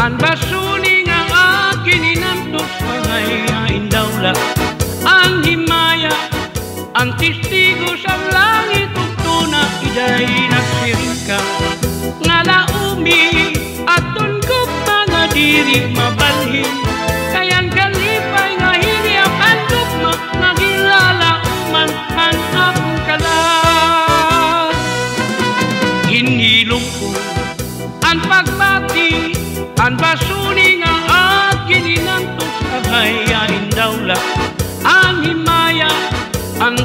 An basuning ang akin inantos pangayain daula. Ang himaya, ang testigo sa langit ug tuna iday nagsiringka. Nga laumi aton kog mga diri mabalhin. Kayang kalipay nga hiniapan tugma nagilala uman ang akong kalag. Hinilong ko ang pagbati, ang basuning ang akin inantos kahayain daula. Ang himaya, ang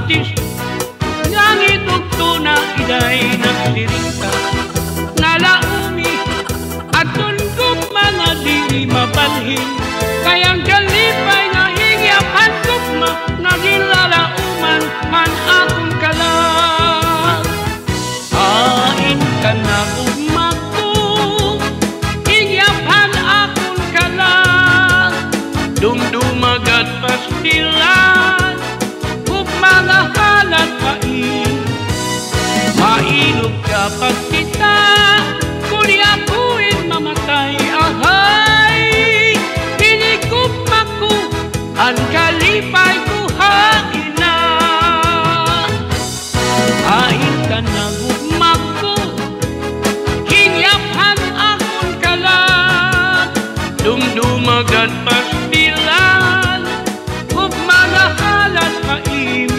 langit ug tuna iday nagsiringka. Nga laumi aton kog mga diri mabalhin. Kayang kalipay nga hingyapan tugma nagilala uman ang akong kalag. Hain ka na ugma ko, hingyapan akong kalag. Dumdumagat pastilan ug mga halat pain. Mailog ka pag kita kuni ako'y mamatay. Ahay, hinigugma ko ang kalipay ko hain na. Hain ka na gugma ko, hingyapan akong kalag. Dumdumagan pastilan ug mga halat pain.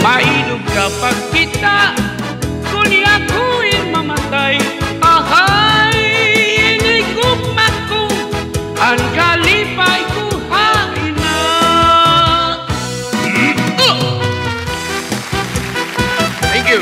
Mailog ka pag kita kuni ako'y mamatay. Ahay, hinigugma ko ang kalipay ko hain na. Thank you.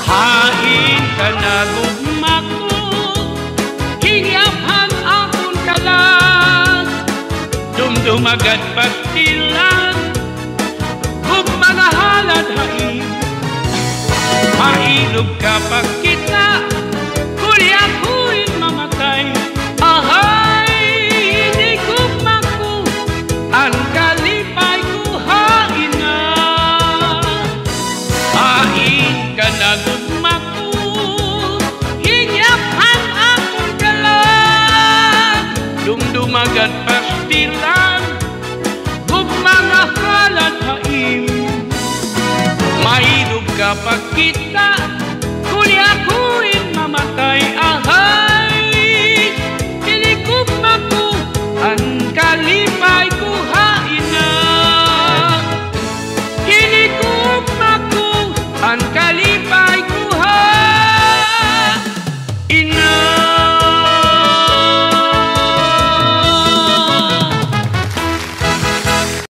Hain ka na gugma ko, hingyapan akong kalag. Dumdumagat pastilan ug mga halat hain. Mailog ka pag kita kuni ako'y mamatay. Ahay, hinigugma ko ang kalipay ko hain na. Hain ka na gugma ko, hingyapan akong kalag. Dumdumagan pastilan ug mga halat hain. Mailog ka pag kita